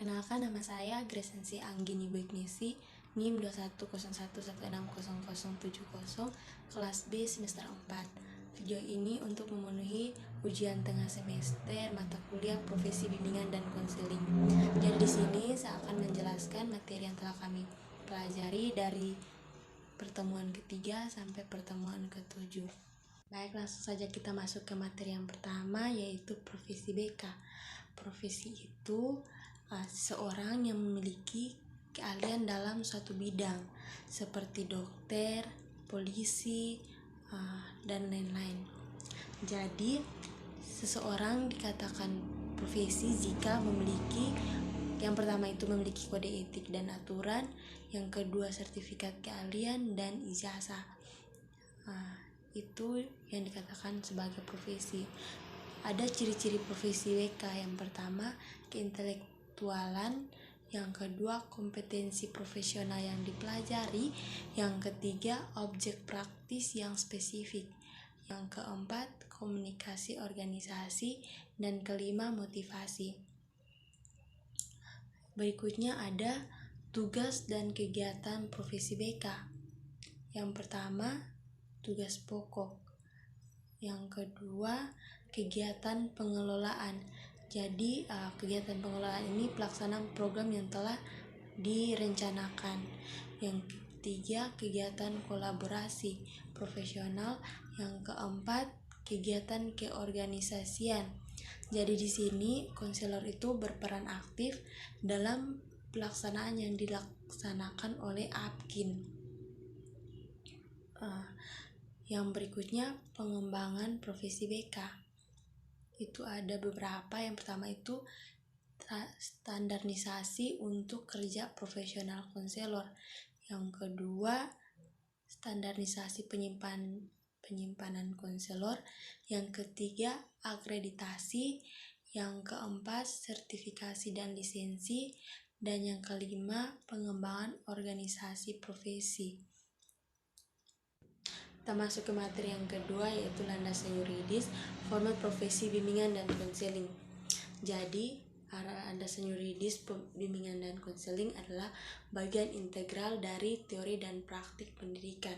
Perkenalkan, nama saya Gresensi Anggini Begnesi, NIM 2101160070, kelas B semester 4. Video ini untuk memenuhi ujian tengah semester mata kuliah profesi bimbingan dan konseling. Jadi di sini saya akan menjelaskan materi yang telah kami pelajari dari pertemuan ketiga sampai pertemuan ke-7. Baik, langsung saja kita masuk ke materi yang pertama, yaitu profesi BK. Profesi itu seorang yang memiliki keahlian dalam suatu bidang seperti dokter, polisi, dan lain-lain. Jadi seseorang dikatakan profesi jika memiliki, yang pertama itu memiliki kode etik dan aturan, yang kedua sertifikat keahlian dan ijazah. Itu yang dikatakan sebagai profesi. Ada ciri-ciri profesi WK. Yang pertama, keintelektualan. Yang kedua, kompetensi profesional yang dipelajari. Yang ketiga, objek praktis yang spesifik. Yang keempat, komunikasi organisasi. Dan kelima, motivasi. Berikutnya ada tugas dan kegiatan profesi BK. Yang pertama, tugas pokok. Yang kedua, kegiatan pengelolaan. Jadi kegiatan pengelolaan ini pelaksanaan program yang telah direncanakan. Yang ketiga, kegiatan kolaborasi profesional. Yang keempat, kegiatan keorganisasian. Jadi di sini konselor itu berperan aktif dalam pelaksanaan yang dilaksanakan oleh APKIN. Yang berikutnya, pengembangan profesi BK. Itu ada beberapa. Yang pertama itu standarisasi untuk kerja profesional konselor. Yang kedua, standarisasi penyimpanan konselor. Yang ketiga, akreditasi. Yang keempat, sertifikasi dan lisensi. Dan yang kelima, pengembangan organisasi profesi. Kita masuk ke materi yang kedua, yaitu landasan yuridis, format profesi bimbingan dan konseling. Jadi, landasan yuridis bimbingan dan konseling adalah bagian integral dari teori dan praktik pendidikan.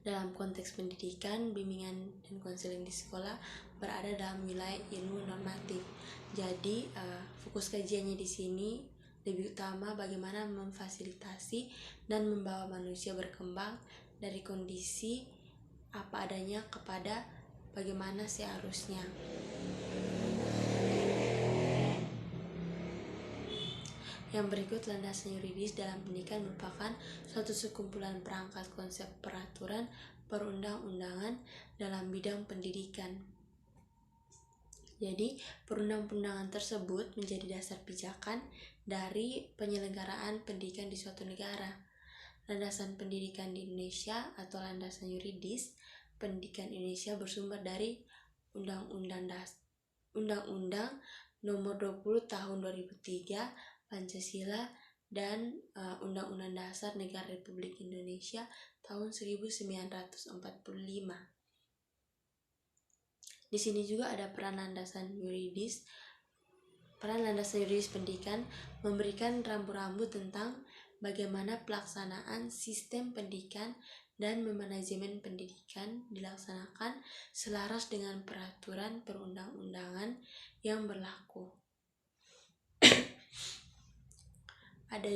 Dalam konteks pendidikan, bimbingan dan konseling di sekolah berada dalam wilayah ilmu normatif. Jadi, fokus kajiannya di sini lebih utama bagaimana memfasilitasi dan membawa manusia berkembang dari kondisi apa adanya kepada bagaimana seharusnya. Yang berikut, landasan yuridis dalam pendidikan merupakan suatu sekumpulan perangkat konsep peraturan perundang-undangan dalam bidang pendidikan. Jadi, perundang-undangan tersebut menjadi dasar pijakan dari penyelenggaraan pendidikan di suatu negara. Landasan pendidikan di Indonesia atau landasan yuridis pendidikan Indonesia bersumber dari Undang-Undang Nomor 20 Tahun 2003, Pancasila, dan Undang-Undang Dasar Negara Republik Indonesia tahun 1945. Di sini juga ada peran landasan yuridis. Peran landasan yuridis pendidikan memberikan rambu-rambu tentang bagaimana pelaksanaan sistem pendidikan dan manajemen pendidikan dilaksanakan selaras dengan peraturan perundang-undangan yang berlaku. Ada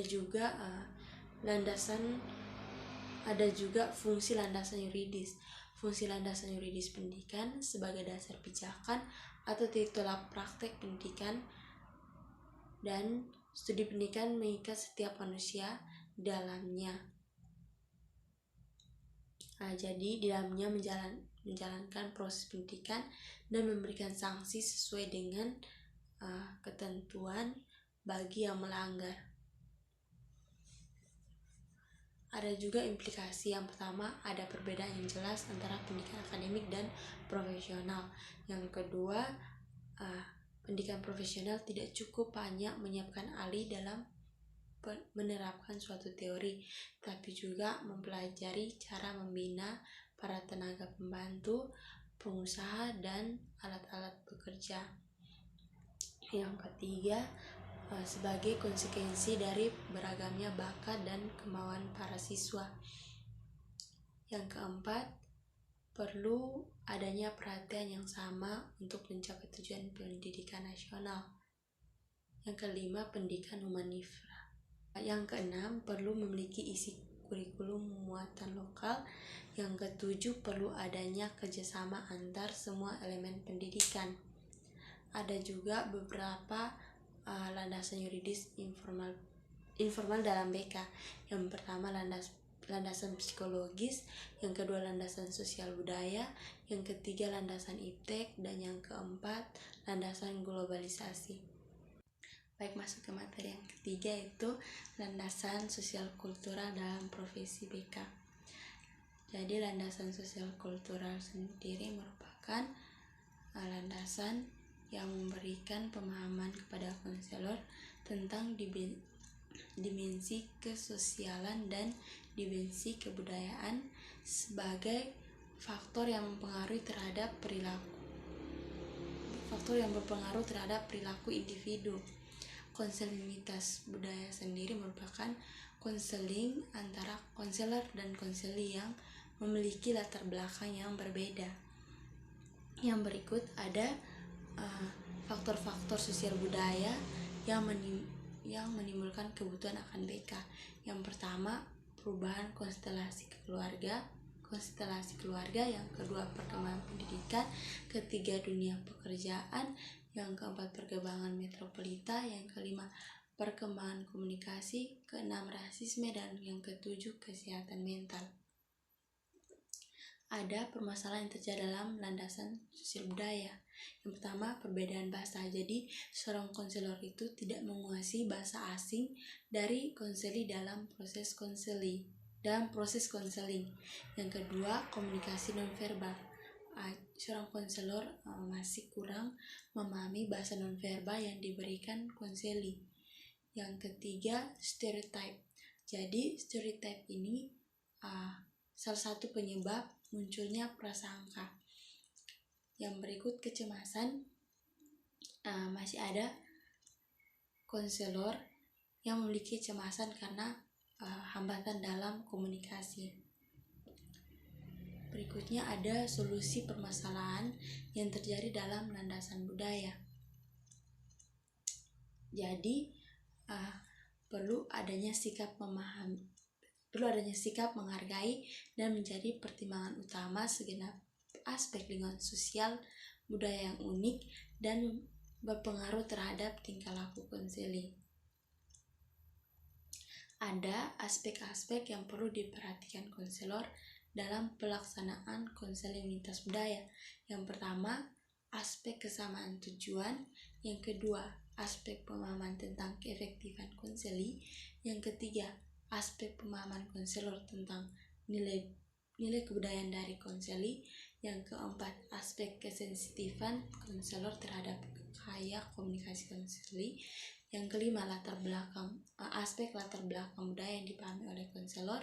juga fungsi landasan yuridis. Fungsi landasan yuridis pendidikan sebagai dasar pijakan atau tolak praktek pendidikan dan studi pendidikan mengikat setiap manusia di dalamnya. Jadi di dalamnya menjalankan proses pendidikan dan memberikan sanksi sesuai dengan ketentuan bagi yang melanggar. Ada juga implikasi. Yang pertama, ada perbedaan yang jelas antara pendidikan akademik dan profesional. Yang kedua, pendidikan profesional tidak cukup hanya menyiapkan ahli dalam menerapkan suatu teori, tapi juga mempelajari cara membina para tenaga pembantu, pengusaha, dan alat-alat bekerja. Yang ketiga, sebagai konsekuensi dari beragamnya bakat dan kemauan para siswa. Yang keempat, perlu adanya perhatian yang sama untuk mencapai tujuan pendidikan nasional. Yang kelima, pendidikan humanifera. Yang keenam, perlu memiliki isi kurikulum muatan lokal. Yang ketujuh, perlu adanya kerjasama antar semua elemen pendidikan. Ada juga beberapa landasan yuridis informal dalam BK. Yang pertama, landasan psikologis, yang kedua landasan sosial budaya, yang ketiga landasan iptek, dan yang keempat landasan globalisasi. Baik, masuk ke materi yang ketiga, yaitu landasan sosial kultural dalam profesi BK. Jadi landasan sosial kultural sendiri merupakan landasan yang memberikan pemahaman kepada konselor tentang dimensi kesosialan dan dimensi kebudayaan sebagai faktor yang berpengaruh terhadap perilaku individu. Konseling lintas budaya sendiri merupakan konseling antara konselor dan konseli yang memiliki latar belakang yang berbeda. Yang berikut ada faktor-faktor sosial budaya yang menimbulkan kebutuhan akan BK. Yang pertama, perubahan konstelasi keluarga, yang kedua perkembangan pendidikan, ketiga dunia pekerjaan, yang keempat perkembangan metropolita, yang kelima perkembangan komunikasi, keenam rasisme, dan yang ketujuh kesehatan mental. Ada permasalahan yang terjadi dalam landasan sosial budaya. Yang pertama, perbedaan bahasa. Jadi seorang konselor itu tidak menguasai bahasa asing dari konseli dalam proses konseling. Yang kedua, komunikasi nonverbal. Seorang konselor masih kurang memahami bahasa nonverbal yang diberikan konseli. Yang ketiga, stereotype. Jadi stereotype ini salah satu penyebab munculnya prasangka. Yang berikut, kecemasan. Masih ada konselor yang memiliki kecemasan karena hambatan dalam komunikasi. Berikutnya ada solusi permasalahan yang terjadi dalam landasan budaya. Jadi perlu adanya sikap menghargai dan menjadi pertimbangan utama segenap aspek lingkungan sosial budaya yang unik dan berpengaruh terhadap tingkah laku konseling. Ada aspek-aspek yang perlu diperhatikan konselor dalam pelaksanaan konseling lintas budaya. Yang pertama, aspek kesamaan tujuan. Yang kedua, aspek pemahaman tentang keefektifan konseling. Yang ketiga, aspek pemahaman konselor tentang nilai kebudayaan dari konseling. Yang keempat, aspek kesensitifan konselor terhadap gaya komunikasi konseling. Yang kelima, aspek latar belakang budaya yang dipahami oleh konselor.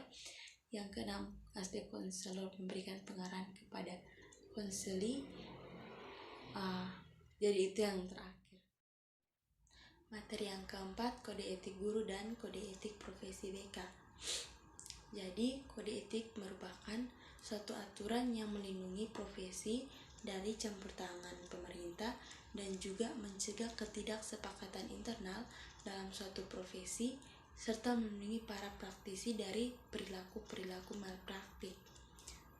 Yang keenam, aspek konselor memberikan pengarahan kepada konseli. Jadi itu yang terakhir. Materi yang keempat, kode etik guru dan kode etik profesi BK. Jadi kode etik merupakan suatu aturan yang melindungi profesi dari campur tangan pemerintah dan juga mencegah ketidaksepakatan internal dalam suatu profesi serta melindungi para praktisi dari perilaku malpraktik.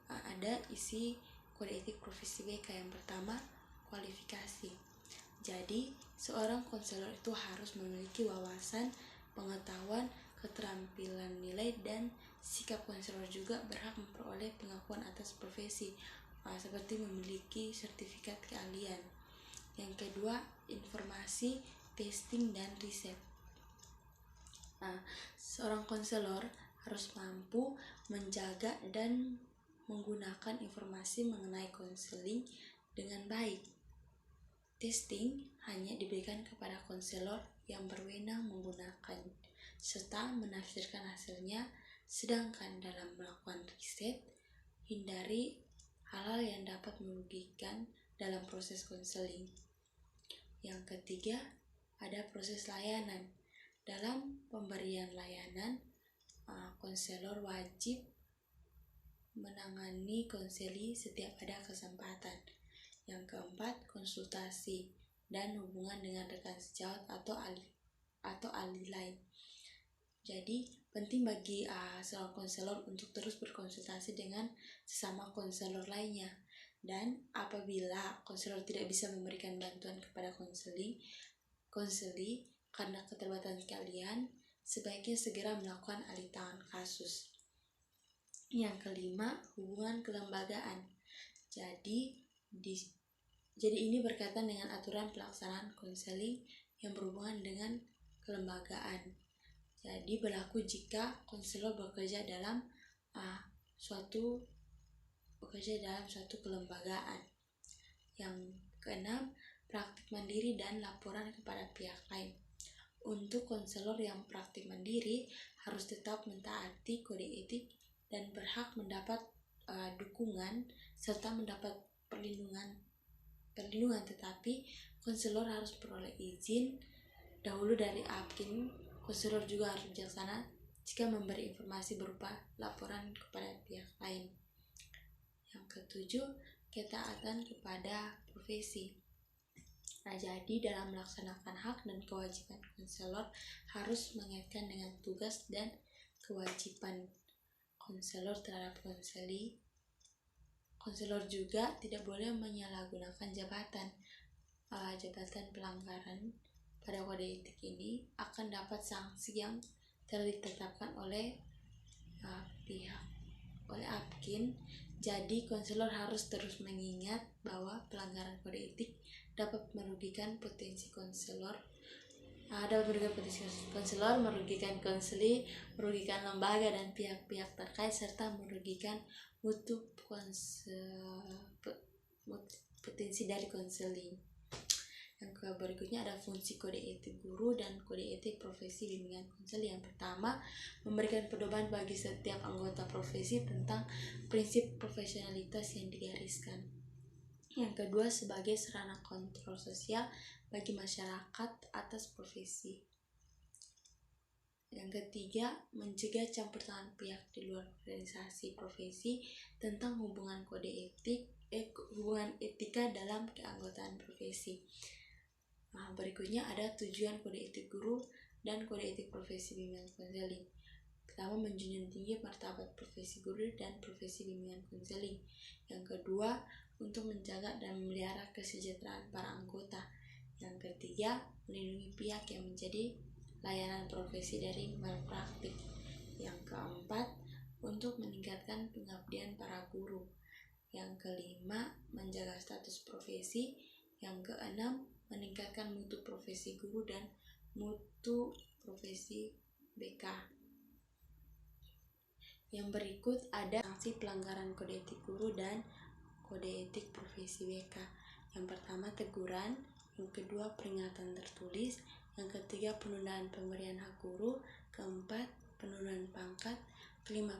Ada isi kode etik profesi BK. Yang pertama, kualifikasi. Jadi seorang konselor itu harus memiliki wawasan, pengetahuan, keterampilan nilai, dan sikap konselor juga berhak memperoleh pengakuan atas profesi seperti memiliki sertifikat keahlian. Yang kedua, informasi, testing, dan riset. Seorang konselor harus mampu menjaga dan menggunakan informasi mengenai konseling dengan baik. Testing hanya diberikan kepada konselor yang berwenang menggunakan serta menafsirkan hasilnya, sedangkan dalam melakukan riset, hindari hal-hal yang dapat merugikan dalam proses konseling. Yang ketiga, ada proses layanan. Dalam pemberian layanan, konselor wajib menangani konseli setiap ada kesempatan. Yang keempat, konsultasi dan hubungan dengan rekan sejawat atau ahli lain. Jadi penting bagi seorang konselor untuk terus berkonsultasi dengan sesama konselor lainnya. Dan apabila konselor tidak bisa memberikan bantuan kepada konseli karena keterbatasan kalian, sebaiknya segera melakukan alih tangan kasus. Yang kelima, hubungan kelembagaan. Jadi ini berkaitan dengan aturan pelaksanaan konseling yang berhubungan dengan kelembagaan. Jadi berlaku jika konselor bekerja dalam suatu kelembagaan. Yang keenam, praktik mandiri dan laporan kepada pihak lain. Untuk konselor yang praktik mandiri harus tetap mentaati kode etik dan berhak mendapat dukungan serta mendapat perlindungan, tetapi konselor harus peroleh izin dahulu dari APKIN. Konselor juga harus bijaksana jika memberi informasi berupa laporan kepada pihak lain. Yang ketujuh, ketaatan kepada profesi. Jadi dalam melaksanakan hak dan kewajiban konselor harus mengaitkan dengan tugas dan kewajiban konselor terhadap konseli. Konselor juga tidak boleh menyalahgunakan jabatan. Pelanggaran pada kode etik ini akan dapat sanksi yang telah ditetapkan oleh APKIN. Jadi konselor harus terus mengingat bahwa pelanggaran kode etik dapat merugikan potensi konselor, merugikan konseli, merugikan lembaga dan pihak-pihak terkait, serta merugikan mutu potensi dari konseling. Yang berikutnya ada fungsi kode etik guru dan kode etik profesi bimbingan konseling. Yang pertama, memberikan pedoman bagi setiap anggota profesi tentang prinsip profesionalitas yang digariskan. Yang kedua, sebagai sarana kontrol sosial bagi masyarakat atas profesi. Yang ketiga, mencegah campur tangan pihak di luar organisasi profesi tentang hubungan etika dalam keanggotaan profesi. Berikutnya ada tujuan kode etik guru dan kode etik profesi bimbingan konseling. Pertama, menjunjung tinggi martabat profesi guru dan profesi bimbingan konseling. Yang kedua, untuk menjaga dan memelihara kesejahteraan para anggota. Yang ketiga, melindungi pihak yang menjadi layanan profesi dari malpraktik. Yang keempat, untuk meningkatkan pengabdian para guru. Yang kelima, menjaga status profesi. Yang keenam, meningkatkan mutu profesi guru dan mutu profesi BK. Yang berikut ada sanksi pelanggaran kode etik guru dan kode etik profesi BK. Yang pertama, teguran. Yang kedua, peringatan tertulis. Yang ketiga, penundaan pemberian hak guru. Keempat, penurunan pangkat. Kelima,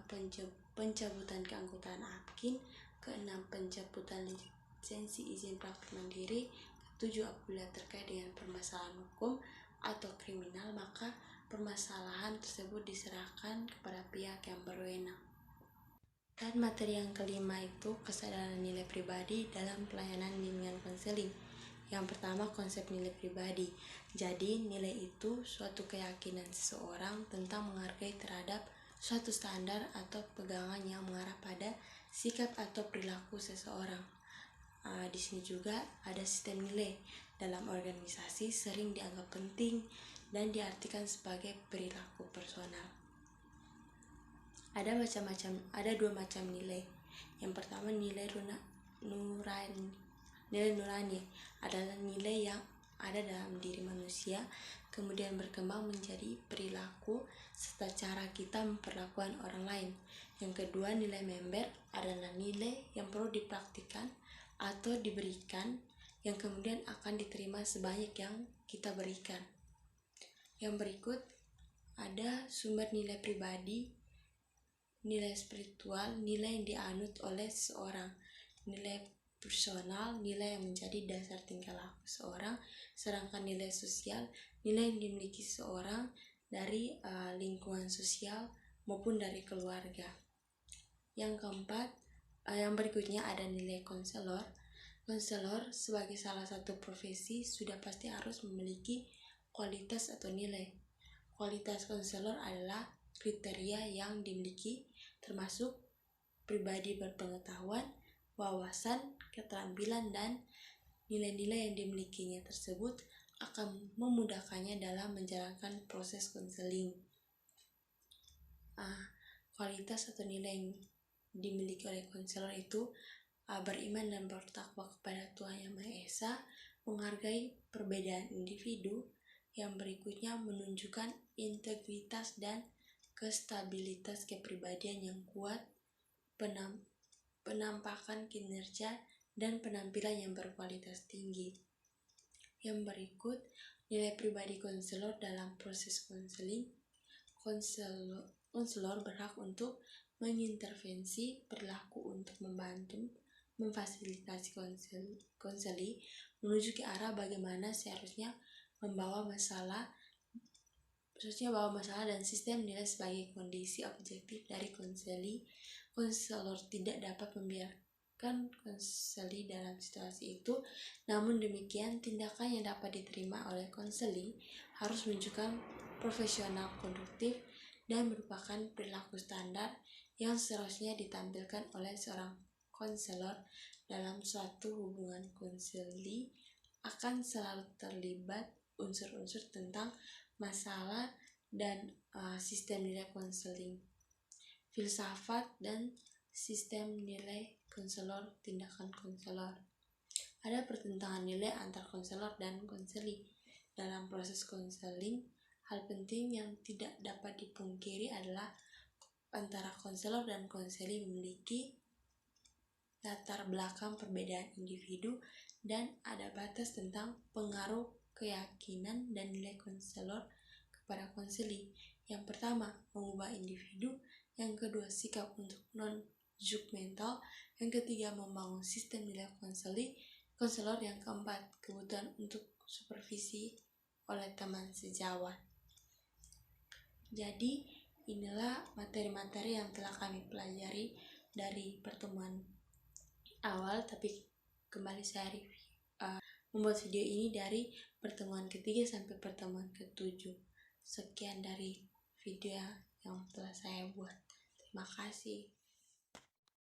pencabutan keanggotaan APKIN. Keenam, pencabutan lisensi izin praktik mandiri. Ketujuh, apabila terkait dengan permasalahan hukum atau kriminal, maka permasalahan tersebut diserahkan kepada pihak yang berwenang. Dan materi yang kelima itu kesadaran nilai pribadi dalam pelayanan bimbingan konseling. Yang pertama, konsep nilai pribadi. Jadi nilai itu suatu keyakinan seseorang tentang menghargai terhadap suatu standar atau pegangan yang mengarah pada sikap atau perilaku seseorang. Di sini juga ada sistem nilai. Dalam organisasi sering dianggap penting dan diartikan sebagai perilaku personal. Ada dua macam nilai. Yang pertama, nilai nurani. Nilai nurani adalah nilai yang ada dalam diri manusia, kemudian berkembang menjadi perilaku serta cara kita memperlakukan orang lain. Yang kedua, nilai member adalah nilai yang perlu dipraktikkan atau diberikan, yang kemudian akan diterima sebanyak yang kita berikan. Yang berikut ada sumber nilai pribadi, nilai spiritual, nilai yang dianut oleh seseorang, nilai personal, nilai yang menjadi dasar tingkah laku seseorang, sedangkan nilai sosial, nilai yang dimiliki seseorang dari lingkungan sosial maupun dari keluarga. Yang keempat, yang berikutnya ada nilai konselor. Konselor sebagai salah satu profesi sudah pasti harus memiliki kualitas atau nilai. Kualitas konselor adalah kriteria yang dimiliki termasuk pribadi berpengetahuan, wawasan, keterampilan, dan nilai-nilai yang dimilikinya tersebut akan memudahkannya dalam menjalankan proses konseling. Kualitas atau nilai yang dimiliki oleh konselor itu beriman dan bertakwa kepada Tuhan Yang Maha Esa, menghargai perbedaan individu, yang berikutnya menunjukkan integritas dan kestabilitas kepribadian yang kuat, penampakan kinerja, dan penampilan yang berkualitas tinggi. Yang berikut, nilai pribadi konselor dalam proses konseling. Konselor berhak untuk mengintervensi perilaku untuk membantu memfasilitasi konseli menuju ke arah bagaimana seharusnya membawa masalah dan sistem nilai sebagai kondisi objektif dari konseli. Konselor tidak dapat membiarkan konseli dalam situasi itu, namun demikian tindakan yang dapat diterima oleh konseli harus menunjukkan profesional, produktif, dan merupakan perilaku standar yang seharusnya ditampilkan oleh seorang konselor. Dalam suatu hubungan konseli akan selalu terlibat unsur-unsur tentang masalah dan sistem nilai konseling, filsafat dan sistem nilai konselor, tindakan konselor. Ada pertentangan nilai antar konselor dan konseli. Dalam proses konseling, hal penting yang tidak dapat dipungkiri adalah antara konselor dan konseli memiliki latar belakang perbedaan individu dan ada batas tentang pengaruh keyakinan dan nilai konselor kepada konseli. Yang pertama, mengubah individu. Yang kedua, sikap untuk non-judgmental. Yang ketiga, membangun sistem nilai konselor. Yang keempat, kebutuhan untuk supervisi oleh teman sejawat. Jadi, inilah materi-materi yang telah kami pelajari dari pertemuan awal, tapi kembali saya membuat video ini dari pertemuan ketiga sampai pertemuan ketujuh. Sekian dari video yang telah saya buat. Terima kasih.